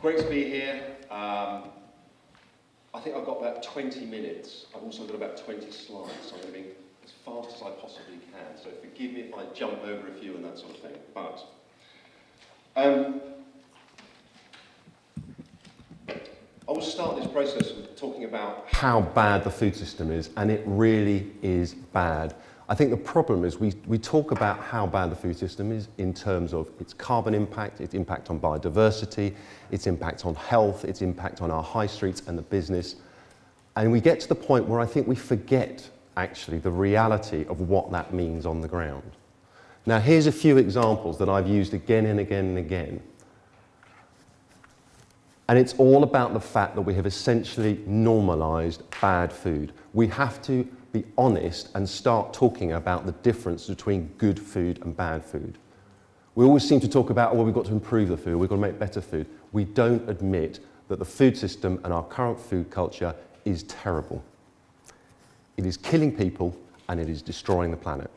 Great to be here. I think I've got about 20 minutes. I've also got about 20 slides, so I'm going to be as fast as I possibly can. So forgive me if I jump over a few and that sort of thing. But I will start this process with talking about how bad the food system is, and it really is bad. I think the problem is we talk about how bad the food system is in terms of its carbon impact, its impact on biodiversity, its impact on health, its impact on our high streets and the business. And we get to the point where I think we forget actually the reality of what that means on the ground. Now here's a few examples that I've used again and again and again. And it's all about the fact that we have essentially normalised bad food. We have to be honest and start talking about the difference between good food and bad food. We always seem to talk about, well, we've got to improve the food, we've got to make better food. We don't admit that the food system and our current food culture is terrible. It is killing people and it is destroying the planet.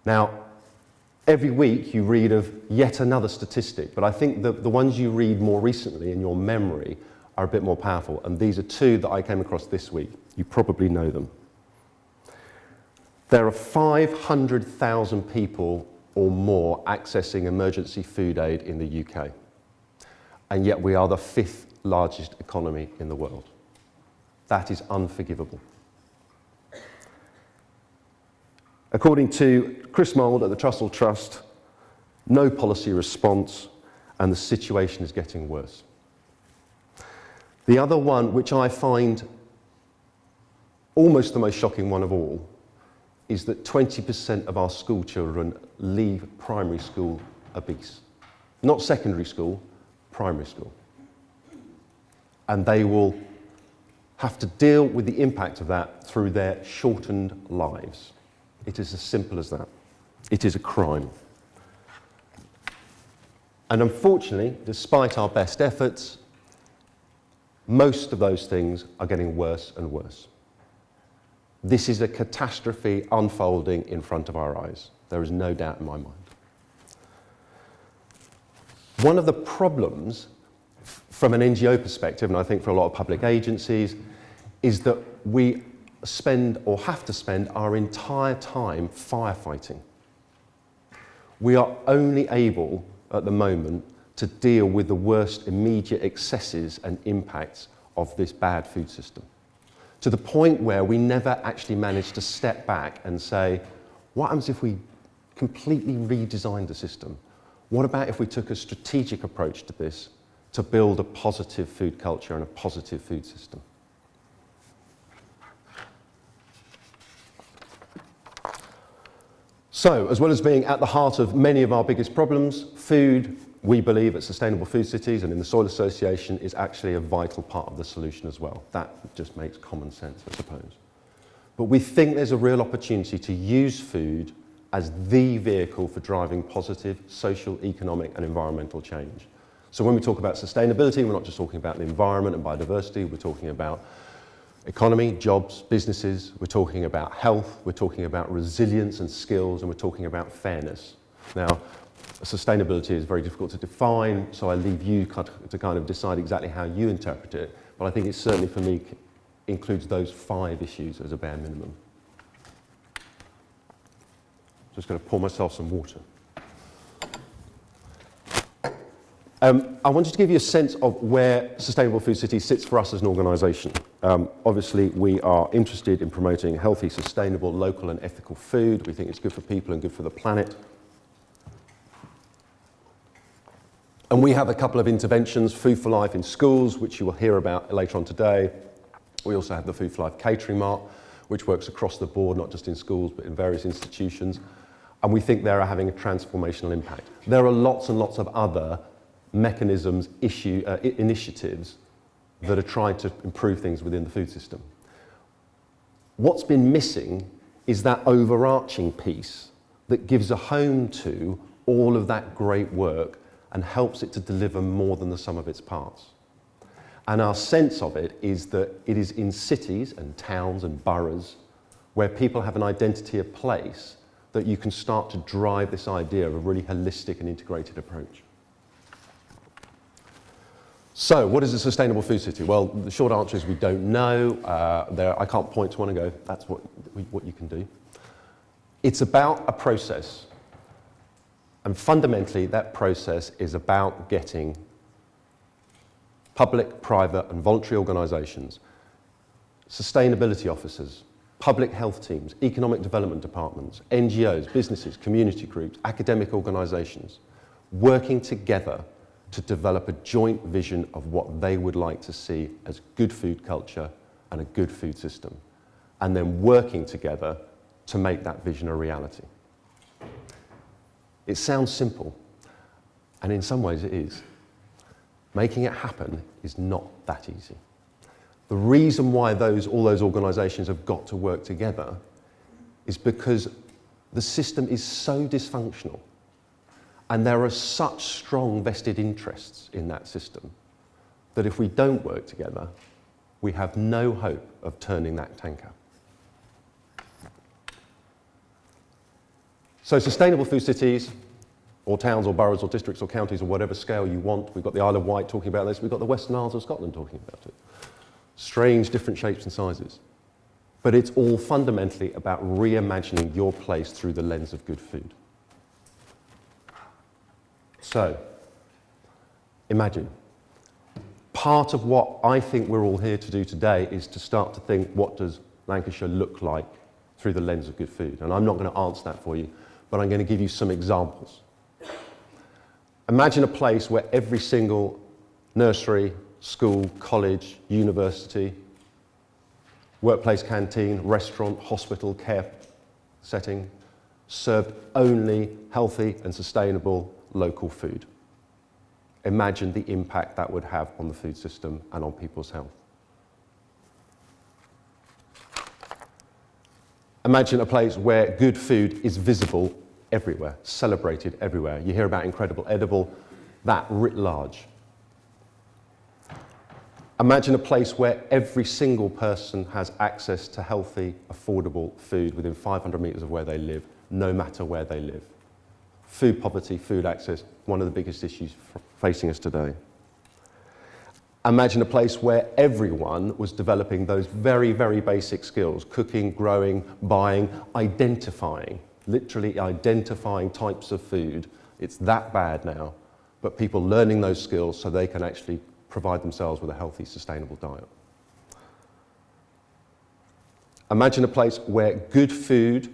Now, every week you read of yet another statistic, but I think the ones you read more recently in your memory are a bit more powerful, and these are two that I came across this week. You probably know them. There are 500,000 people or more accessing emergency food aid in the UK, and yet we are the 5th largest economy in the world. That is unforgivable. According to Chris Mould at the Trussell Trust, no policy response, and the situation is getting worse. The other one, which I find almost the most shocking one of all, is that 20% of our school children leave primary school obese. Not secondary school, primary school. And they will have to deal with the impact of that through their shortened lives. It is as simple as that. It is a crime. And unfortunately, despite our best efforts, most of those things are getting worse and worse. This is a catastrophe unfolding in front of our eyes. There is no doubt in my mind. One of the problems from an NGO perspective, and I think for a lot of public agencies, is that we spend or have to spend our entire time firefighting. We are only able at the moment to deal with the worst immediate excesses and impacts of this bad food system, to the point where we never actually manage to step back and say, what happens if we completely redesigned the system? What about if we took a strategic approach to this to build a positive food culture and a positive food system? So, as well as being at the heart of many of our biggest problems, food, we believe at Sustainable Food Cities and in the Soil Association, is actually a vital part of the solution as well. That just makes common sense, I suppose. But we think there's a real opportunity to use food as the vehicle for driving positive social, economic and environmental change. So when we talk about sustainability, we're not just talking about the environment and biodiversity, we're talking about economy, jobs, businesses, we're talking about health, we're talking about resilience and skills, and we're talking about fairness. Now, sustainability is very difficult to define, so I leave you to kind of decide exactly how you interpret it, but I think it certainly for me includes those 5 issues as a bare minimum. Just going to pour myself some water. I wanted to give you a sense of where Sustainable Food Cities sits for us as an organisation. Obviously, we are interested in promoting healthy, sustainable, local and ethical food. We think it's good for people and good for the planet. And we have a couple of interventions, Food for Life in schools, which you will hear about later on today. We also have the Food for Life Catering Mart, which works across the board, not just in schools, but in various institutions. And we think they are having a transformational impact. There are lots and lots of other mechanisms, initiatives that are trying to improve things within the food system. What's been missing is that overarching piece that gives a home to all of that great work and helps it to deliver more than the sum of its parts. And our sense of it is that it is in cities and towns and boroughs where people have an identity of place that you can start to drive this idea of a really holistic and integrated approach. So, what is a sustainable food city? Well, the short answer is we don't know. I can't point to one and go, that's what you can do. It's about a process. And fundamentally, that process is about getting public, private, and voluntary organisations, sustainability officers, public health teams, economic development departments, NGOs, businesses, community groups, academic organisations, working together to develop a joint vision of what they would like to see as good food culture and a good food system, and then working together to make that vision a reality. It sounds simple, and in some ways it is. Making it happen is not that easy. The reason why all those organisations have got to work together is because the system is so dysfunctional and there are such strong vested interests in that system that if we don't work together, we have no hope of turning that tanker. So sustainable food cities, or towns or boroughs or districts or counties or whatever scale you want. We've got the Isle of Wight talking about this. We've got the Western Isles of Scotland talking about it. Strange different shapes and sizes. But it's all fundamentally about reimagining your place through the lens of good food. So, imagine. Part of what I think we're all here to do today is to start to think, what does Lancashire look like through the lens of good food? And I'm not going to answer that for you, but I'm going to give you some examples. Imagine a place where every single nursery, school, college, university, workplace canteen, restaurant, hospital, care setting served only healthy and sustainable local food. Imagine the impact that would have on the food system and on people's health. Imagine a place where good food is visible everywhere, celebrated everywhere. You hear about incredible edible, that writ large. Imagine a place where every single person has access to healthy, affordable food within 500 metres of where they live, no matter where they live. Food poverty, food access, one of the biggest issues facing us today. Imagine a place where everyone was developing those very, very basic skills, cooking, growing, buying, identifying, literally identifying types of food. It's that bad now, but people learning those skills so they can actually provide themselves with a healthy, sustainable diet. Imagine a place where good food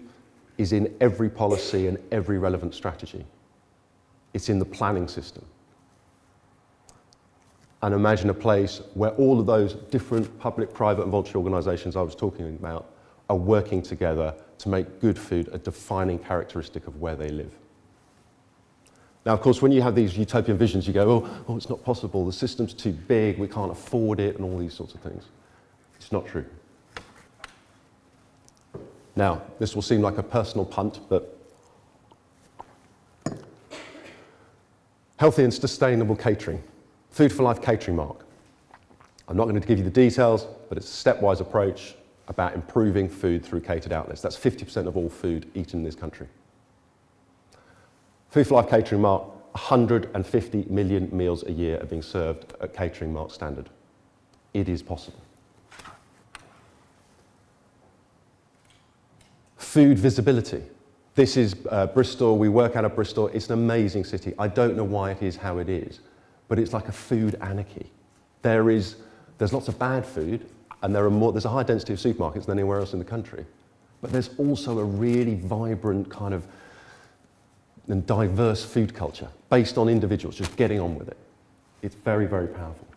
is in every policy and every relevant strategy. It's in the planning system. And imagine a place where all of those different public, private and voluntary organisations I was talking about are working together to make good food a defining characteristic of where they live. Now, of course, when you have these utopian visions, you go, oh, it's not possible, the system's too big, we can't afford it, and all these sorts of things. It's not true. Now, this will seem like a personal punt, but healthy and sustainable catering. Food for Life catering mark. I'm not going to give you the details, but it's a stepwise approach about improving food through catered outlets. That's 50% of all food eaten in this country. Food for Life catering mark, 150 million meals a year are being served at catering mark standard. It is possible. Food visibility. This is Bristol. We work out of Bristol. It's an amazing city. I don't know why it is how it is, but it's like a food anarchy. There's lots of bad food, and there's a high density of supermarkets than anywhere else in the country. But there's also a really vibrant kind of and diverse food culture based on individuals just getting on with it. It's very, very powerful.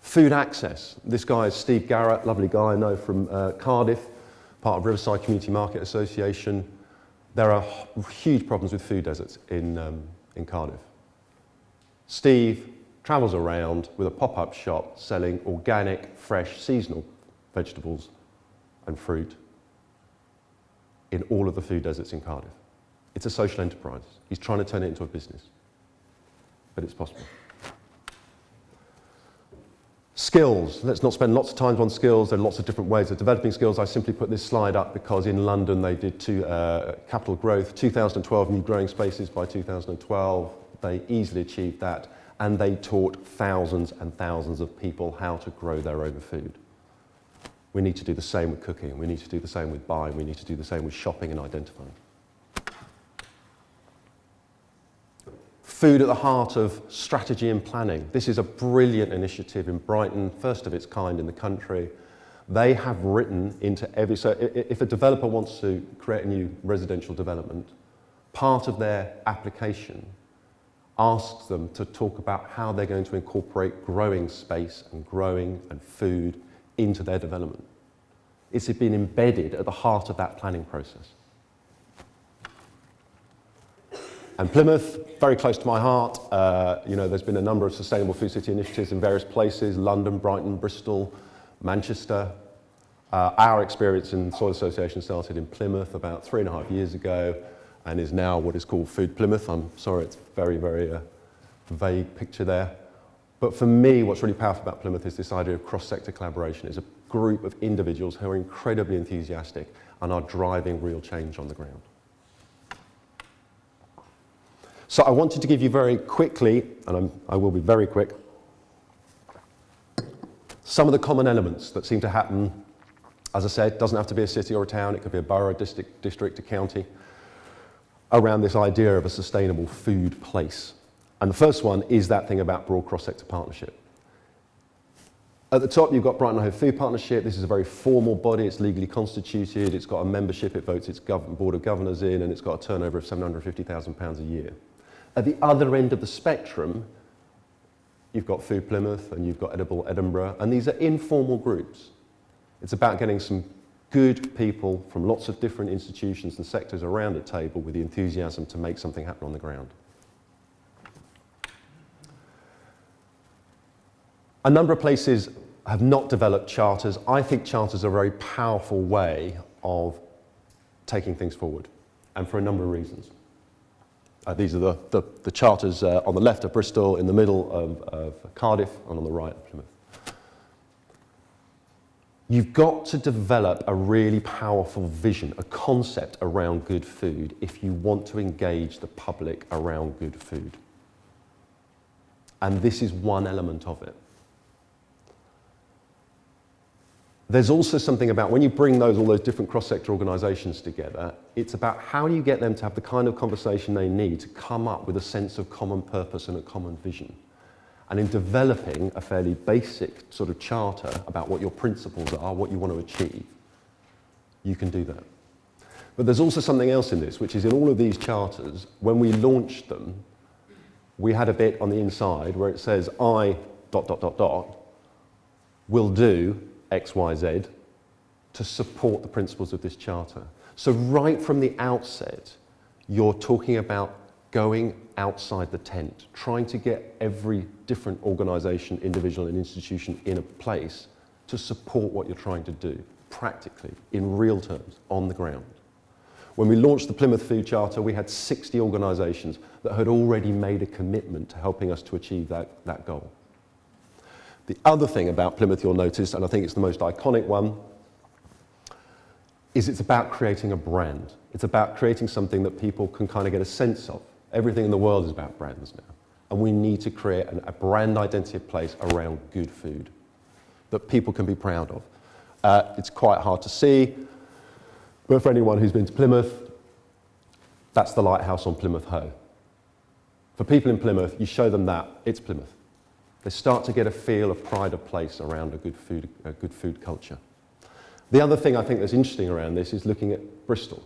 Food access. This guy is Steve Garrett, lovely guy I know from Cardiff, part of Riverside Community Market Association. There are huge problems with food deserts in Cardiff. Steve travels around with a pop-up shop selling organic, fresh, seasonal vegetables and fruit in all of the food deserts in Cardiff. It's a social enterprise. He's trying to turn it into a business, but it's possible. Skills. Let's not spend lots of time on skills. There are lots of different ways of developing skills. I simply put this slide up because in London they did capital growth, 2012 new growing spaces by 2012. They easily achieved that. and they taught thousands and thousands of people how to grow their own food. We need to do the same with cooking, we need to do the same with buying, we need to do the same with shopping and identifying. Food at the heart of strategy and planning. This is a brilliant initiative in Brighton, first of its kind in the country. They have written into every, so if a developer wants to create a new residential development, part of their application asks them to talk about how they're going to incorporate growing space and growing and food into their development. It's been embedded at the heart of that planning process. And Plymouth, very close to my heart, there's been a number of sustainable food city initiatives in various places, London, Brighton, Bristol, Manchester. Our experience in Soil Association started in Plymouth about 3.5 years ago and is now what is called Food Plymouth. I'm sorry, it's very, very vague picture there. But for me, what's really powerful about Plymouth is this idea of cross-sector collaboration. It's a group of individuals who are incredibly enthusiastic and are driving real change on the ground. So I wanted to give you very quickly, and I will be very quick, some of the common elements that seem to happen. As I said, it doesn't have to be a city or a town, it could be a borough, district, a county, around this idea of a sustainable food place. And the first one is that thing about broad cross-sector partnership. At the top, you've got Brighton and Hove Food Partnership. This is a very formal body. It's legally constituted. It's got a membership. It votes its board of governors in, and it's got a turnover of £750,000 a year. At the other end of the spectrum, you've got Food Plymouth and you've got Edible Edinburgh, and these are informal groups. It's about getting some good people from lots of different institutions and sectors around a table with the enthusiasm to make something happen on the ground. A number of places have not developed charters. I think charters are a very powerful way of taking things forward, and for a number of reasons. These are the charters on the left of Bristol, in the middle of Cardiff, and on the right of Plymouth. You've got to develop a really powerful vision, a concept around good food if you want to engage the public around good food. And this is one element of it. There's also something about when you bring all those different cross-sector organisations together, it's about how do you get them to have the kind of conversation they need to come up with a sense of common purpose and a common vision. And in developing a fairly basic sort of charter about what your principles are, what you want to achieve, you can do that. But there's also something else in this, which is in all of these charters, when we launched them, we had a bit on the inside where it says, I ... will do X, Y, Z to support the principles of this charter. So right from the outset, you're talking about going outside the tent, trying to get every different organisation, individual and institution in a place to support what you're trying to do, practically, in real terms, on the ground. When we launched the Plymouth Food Charter, we had 60 organisations that had already made a commitment to helping us to achieve that goal. The other thing about Plymouth you'll notice, and I think it's the most iconic one, is it's about creating a brand. It's about creating something that people can kind of get a sense of. Everything in the world is about brands now. And we need to create a brand identity place around good food that people can be proud of. It's quite hard to see, but for anyone who's been to Plymouth, that's the lighthouse on Plymouth Hoe. For people in Plymouth, you show them that, it's Plymouth. They start to get a feel of pride of place around a good food culture. The other thing I think that's interesting around this is looking at Bristol.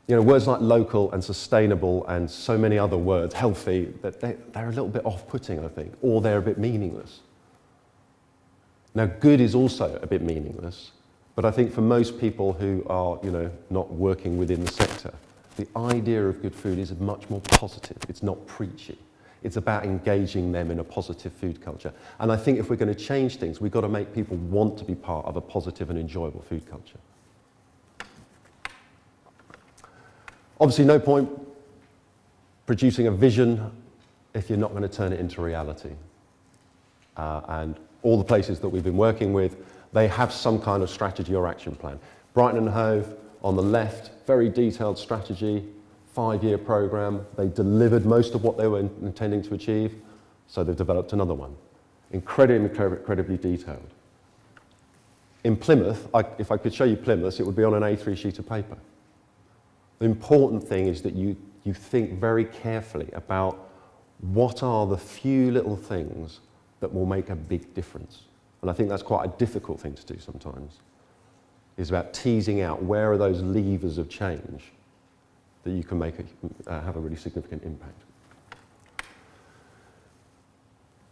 You know, words like local and sustainable and so many other words, healthy, that they're a little bit off-putting, I think, or they're a bit meaningless. Now, good is also a bit meaningless, but I think for most people who are, not working within the sector, the idea of good food is much more positive. It's not preachy. It's about engaging them in a positive food culture. And I think if we're going to change things, we've got to make people want to be part of a positive and enjoyable food culture. Obviously, no point producing a vision if you're not going to turn it into reality. And all the places that we've been working with, they have some kind of strategy or action plan. Brighton and Hove, on the left, very detailed strategy, 5-year program. They delivered most of what they were intending to achieve, so they've developed another one. Incredibly detailed. In Plymouth, if I could show you Plymouth, it would be on an A3 sheet of paper. The important thing is that you think very carefully about what are the few little things that will make a big difference. And I think that's quite a difficult thing to do sometimes, is about teasing out where are those levers of change that you can have a really significant impact.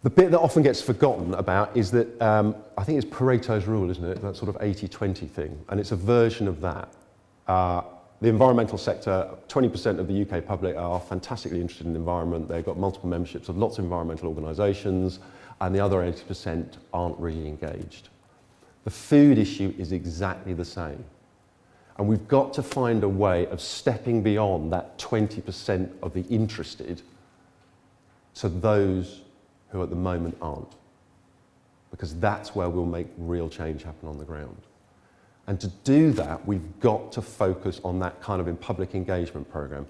The bit that often gets forgotten about is that, I think it's Paretos rule, isn't it? That sort of 80-20 thing, and it's a version of that. The environmental sector, 20% of the UK public are fantastically interested in the environment. They've got multiple memberships of lots of environmental organisations, and the other 80% aren't really engaged. The food issue is exactly the same. And we've got to find a way of stepping beyond that 20% of the interested to those who at the moment aren't. Because that's where we'll make real change happen on the ground. And to do that, we've got to focus on that kind of public engagement program.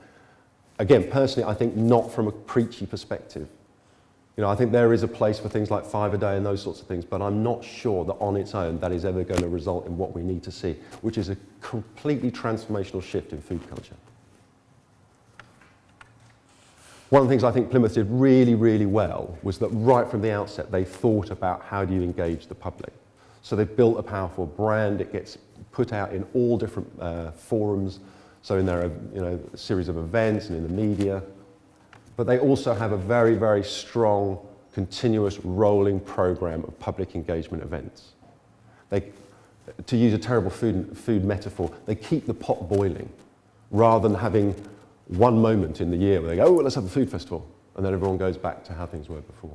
Again, personally, I think not from a preachy perspective. You know, I think there is a place for things like 5 a day and those sorts of things, but I'm not sure that on its own that is ever going to result in what we need to see, which is a completely transformational shift in food culture. One of the things I think Plymouth did really, really well was that right from the outset they thought about how do you engage the public. So they've built a powerful brand. It gets put out in all different forums, so in their a series of events and in the media. But they also have a very, very strong, continuous rolling program of public engagement events. To use a terrible food metaphor, they keep the pot boiling rather than having one moment in the year where they go, oh, well, let's have a food festival, and then everyone goes back to how things were before.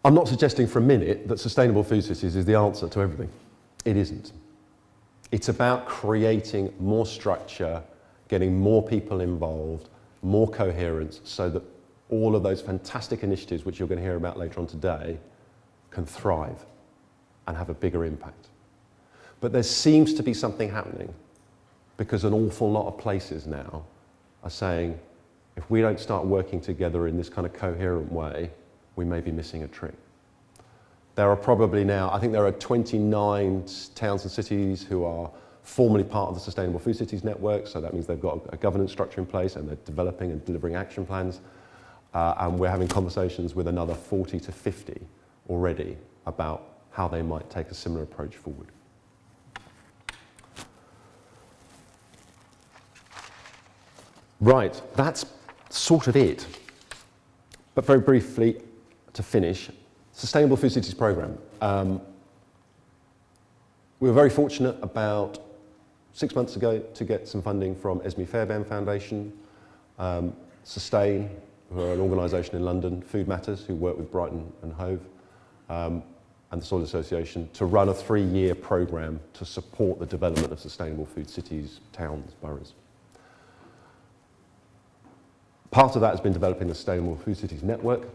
I'm not suggesting for a minute that sustainable food cities is the answer to everything. It isn't. It's about creating more structure, getting more people involved, more coherence, so that all of those fantastic initiatives which you're going to hear about later on today can thrive and have a bigger impact. But there seems to be something happening because an awful lot of places now are saying, if we don't start working together in this kind of coherent way, we may be missing a trick. There are probably now, I think there are 29 towns and cities who are formally part of the Sustainable Food Cities Network, so that means they've got a governance structure in place and they're developing and delivering action plans. And we're having conversations with another 40 to 50 already about how they might take a similar approach forward. Right, that's sort of it. But very briefly, to finish, Sustainable Food Cities Programme. We were very fortunate about 6 months ago to get some funding from Esme Fairbairn Foundation, Sustain, who are an organisation in London, Food Matters, who work with Brighton and Hove, and the Soil Association, to run a 3-year programme to support the development of sustainable food cities, towns, boroughs. Part of that has been developing the Sustainable Food Cities Network.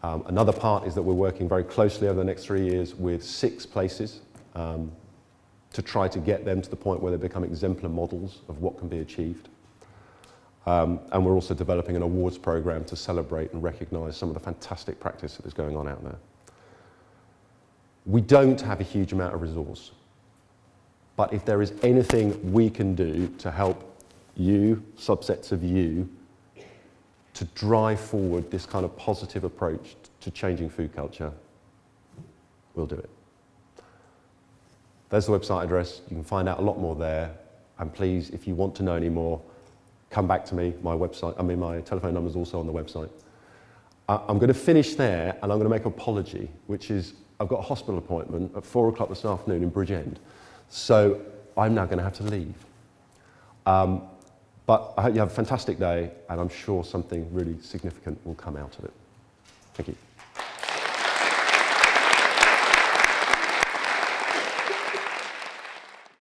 Another part is that we're working very closely over the next 3 years with 6 places to try to get them to the point where they become exemplar models of what can be achieved. And we're also developing an awards program to celebrate and recognise some of the fantastic practice that is going on out there. We don't have a huge amount of resource, but if there is anything we can do to help you, subsets of you, to drive forward this kind of positive approach to changing food culture, we'll do it. There's the website address. You can find out a lot more there. And please, if you want to know any more, come back to me. My telephone number is also on the website. I'm going to finish there, and I'm going to make an apology, which is I've got a hospital appointment at 4 o'clock this afternoon in Bridgend. So I'm now going to have to leave. But I hope you have a fantastic day, and I'm sure something really significant will come out of it. Thank you.